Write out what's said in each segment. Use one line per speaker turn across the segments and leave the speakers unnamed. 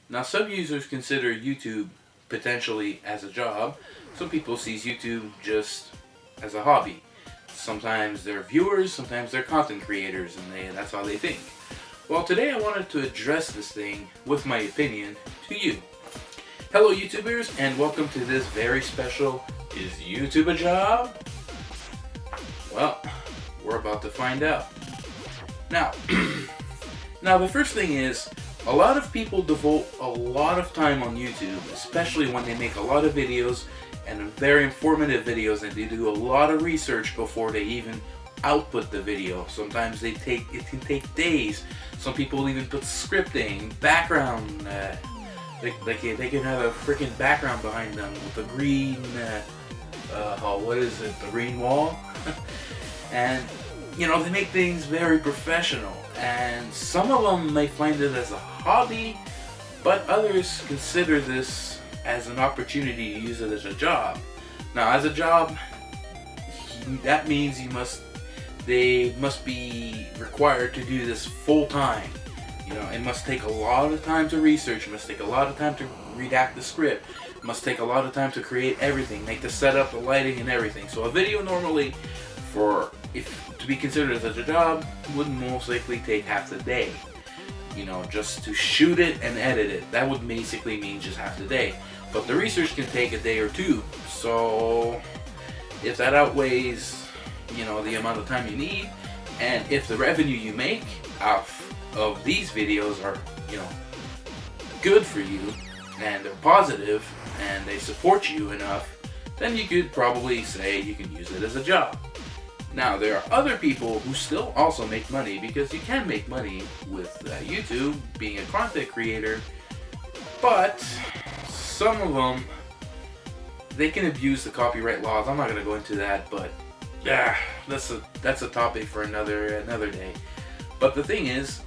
Now, some users consider YouTube potentially as a job. Some people sees YouTube just as a hobby. Sometimes they're viewers, sometimes they're content creators, and that's how they think. Well, today I wanted to address this thing with my opinion to you. Hello, YouTubers, and welcome to this very special Is YouTube a Job? Well, we're about to find out. Now, the first thing is, a lot of people devote a lot of time on YouTube, especially when they make a lot of videos and very informative videos, and they do a lot of research before they even output the video. Sometimes it can take days. Some people even put scripting, background, they can have a freaking background behind them with a green, the green wall, and they make things very professional. And some of them may find it as a hobby, but others consider this as an opportunity to use it as a job. Now, as a job, that means they must be required to do this full time. It must take a lot of time to research. It must take a lot of time to redact the script. It must take a lot of time to create everything, make the setup, the lighting, and everything. So a video normally, to be considered as a job, would most likely take half the day. Just to shoot it and edit it. That would basically mean just half the day. But the research can take a day or two. So if that outweighs, the amount of time you need, and if the revenue you make of these videos are, good for you, and they're positive, and they support you enough, then you could probably say you can use it as a job. Now, there are other people who still also make money, because you can make money with YouTube, being a content creator, but some of them, they can abuse the copyright laws. I'm not going to go into that, but yeah, that's a topic for another day. But the thing is,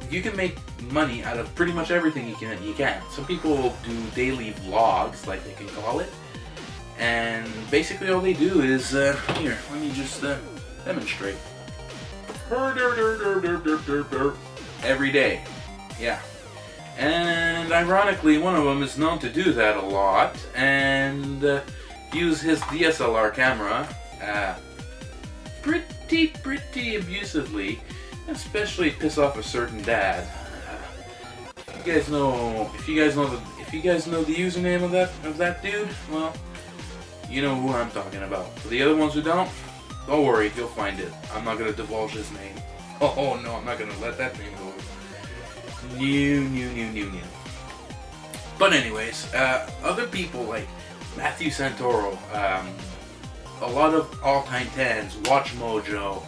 you can make money out of pretty much everything you can. Some people do daily vlogs, like they can call it. And basically all they do is, here, let me just demonstrate. Every day. Yeah. And ironically, one of them is known to do that a lot, and use his DSLR camera pretty abusively, especially piss off a certain dad. If you guys know the username of that dude, well, you know who I'm talking about. For the other ones who don't worry, you'll find it. I'm not gonna divulge his name. Oh no, I'm not gonna let that name go. New. But anyways, other people like Matthew Santoro, a lot of all-time 10s, Watch Mojo,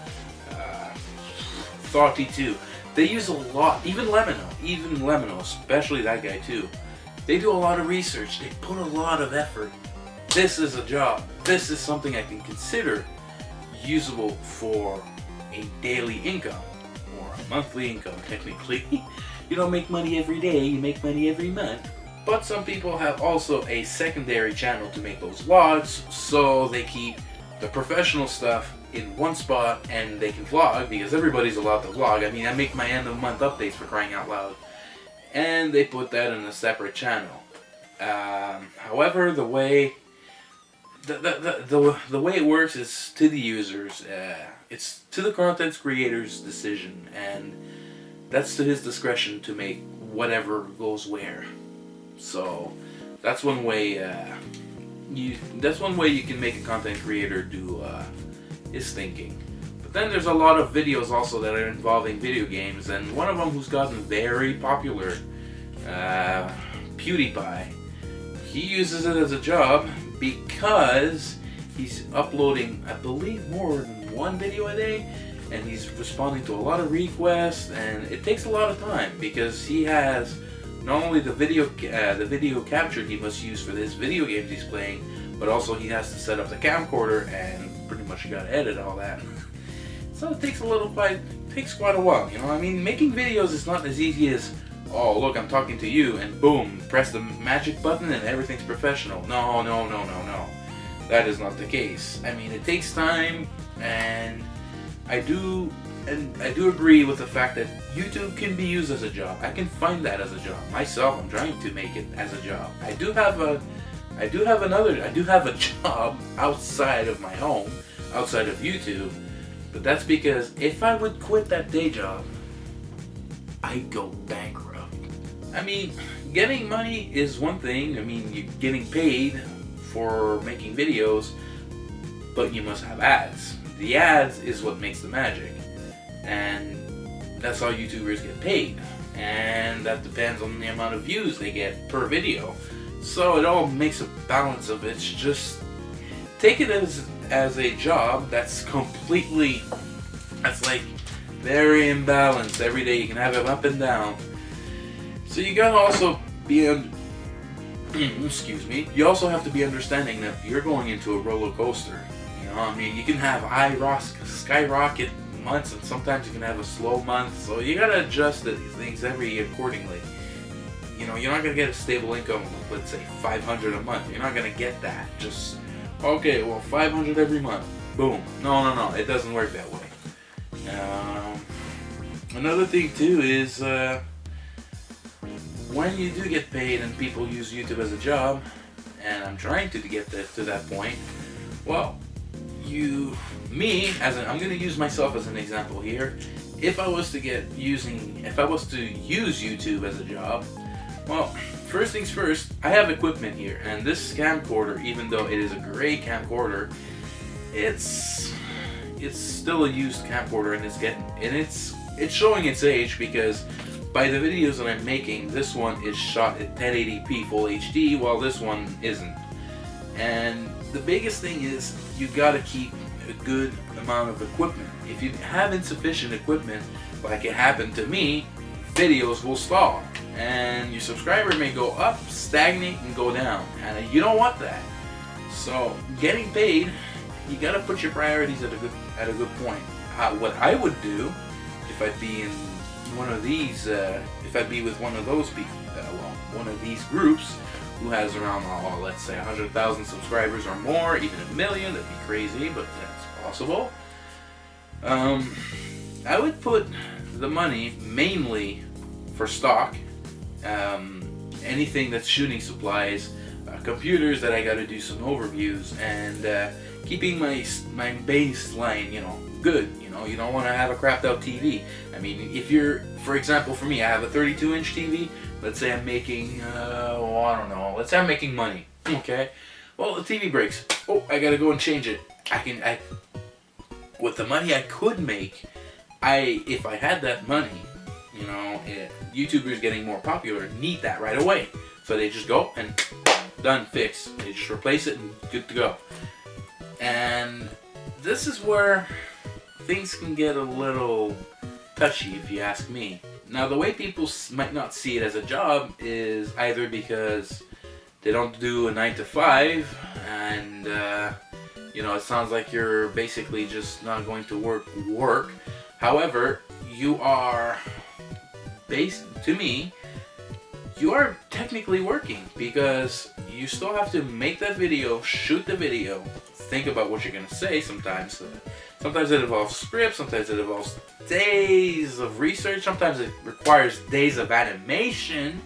Thoughty2, they use a lot, even Lemino, especially that guy too. They do a lot of research, they put a lot of effort. This is a job. This is something I can consider usable for a daily income, or a monthly income technically. You don't make money every day, you make money every month. But some people have also a secondary channel to make those vlogs, so they keep the professional stuff in one spot and they can vlog, because everybody's allowed to vlog. I mean, I make my end of month updates, for crying out loud. And they put that in a separate channel. However, the way it works is to the users. It's to the content creator's decision, and that's to his discretion to make whatever goes where. So that's one way. You can make a content creator do his thinking. But then there's a lot of videos also that are involving video games, and one of them who's gotten very popular, PewDiePie. He uses it as a job because he's uploading, I believe, more than one video a day, and he's responding to a lot of requests, and it takes a lot of time because he has not only the video capture he must use for his video games he's playing, but also he has to set up the camcorder and pretty much got to edit all that. So it takes quite a while. I mean, making videos is not as easy as, oh look, I'm talking to you, and boom, press the magic button and everything's professional. No. That is not the case. I mean, it takes time, and I do agree with the fact that YouTube can be used as a job. I can find that as a job. Myself, I'm trying to make it as a job. I do have a job outside of my home, outside of YouTube, but that's because if I would quit that day job, I'd go bankrupt. I mean, getting money is one thing. I mean, you're getting paid for making videos, but you must have ads. The ads is what makes the magic, and that's how YouTubers get paid, and that depends on the amount of views they get per video. So it all makes a balance of it. Just take it as a job that's like very imbalanced. Every day you can have it up and down. So you gotta also be excuse me. You also have to be understanding that you're going into a roller coaster. You know, I mean, you can have skyrocket months, and sometimes you can have a slow month. So you gotta adjust these things accordingly. You know, you're not gonna get a stable income of, let's say, $500 a month. You're not gonna get that. Just okay, well, $500 every month. Boom. No. It doesn't work that way. Another thing too is when you do get paid and people use YouTube as a job, and I'm trying to get to that point. Well, I'm going to use myself as an example here. If I was to use YouTube as a job, well, first things first, I have equipment here, and this camcorder, even though it is a great camcorder, it's still a used camcorder, and it's showing its age because by the videos that I'm making, this one is shot at 1080p full HD, while this one isn't. And the biggest thing is you gotta keep a good amount of equipment. If you have insufficient equipment, like it happened to me, videos will stall, and your subscriber may go up, stagnate, and go down, and you don't want that. So getting paid, you gotta put your priorities at a good point. What I would do if I'd be in one of these, if I'd be with one of those people, one of these groups who has around, let's say 100,000 subscribers or more, even 1 million, that'd be crazy, but that's possible. I would put the money mainly for stock, anything that's shooting supplies, computers that I got to do some overviews, and keeping my baseline, good. You don't want to have a crapped out TV. I mean, if you're, for example, for me, I have a 32-inch TV. Let's say I'm making, I don't know. Let's say I'm making money. Okay. Well, the TV breaks. Oh, I gotta go and change it. With the money I could make, if I had that money, YouTubers getting more popular need that right away. So they just go and done, fix. They just replace it and good to go. And this is where things can get a little touchy, if you ask me. Now, the way people might not see it as a job is either because they don't do a 9 to 5, and it sounds like you're basically just not going to work. However, you are you are technically working, because you still have to make that video, shoot the video, think about what you're going to say sometimes. Sometimes it involves scripts, sometimes it involves days of research, sometimes it requires days of animation.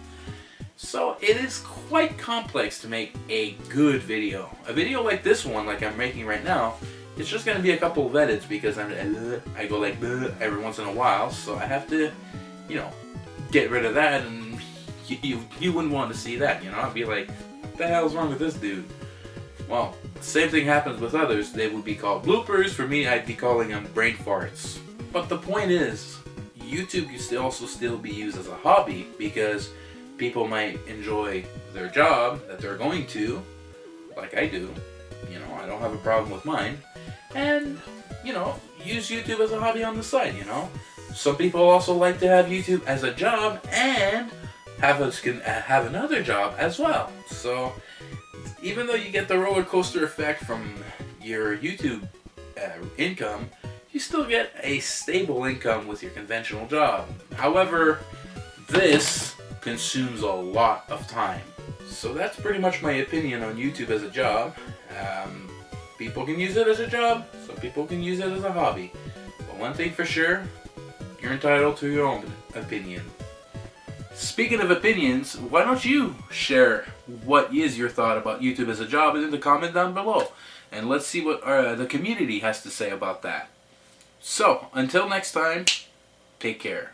So it is quite complex to make a good video. A video like this one, like I'm making right now, it's just going to be a couple of edits because I go like every once in a while, so I have to, get rid of that, and you wouldn't want to see that, I'd be like, what the hell's wrong with this dude? Well, same thing happens with others. They would be called bloopers. For me, I'd be calling them brain farts. But the point is, YouTube can also still be used as a hobby, because people might enjoy their job that they're going to, like I do. I don't have a problem with mine. And, use YouTube as a hobby on the side, Some people also like to have YouTube as a job and have another job as well. So even though you get the roller coaster effect from your YouTube income, you still get a stable income with your conventional job. However, this consumes a lot of time. So that's pretty much my opinion on YouTube as a job. People can use it as a job, some people can use it as a hobby. But one thing for sure, You're entitled to your own opinion. Speaking of opinions, why don't you share what is your thought about YouTube as a job in the comment down below. And let's see what the community has to say about that. So, until next time, take care.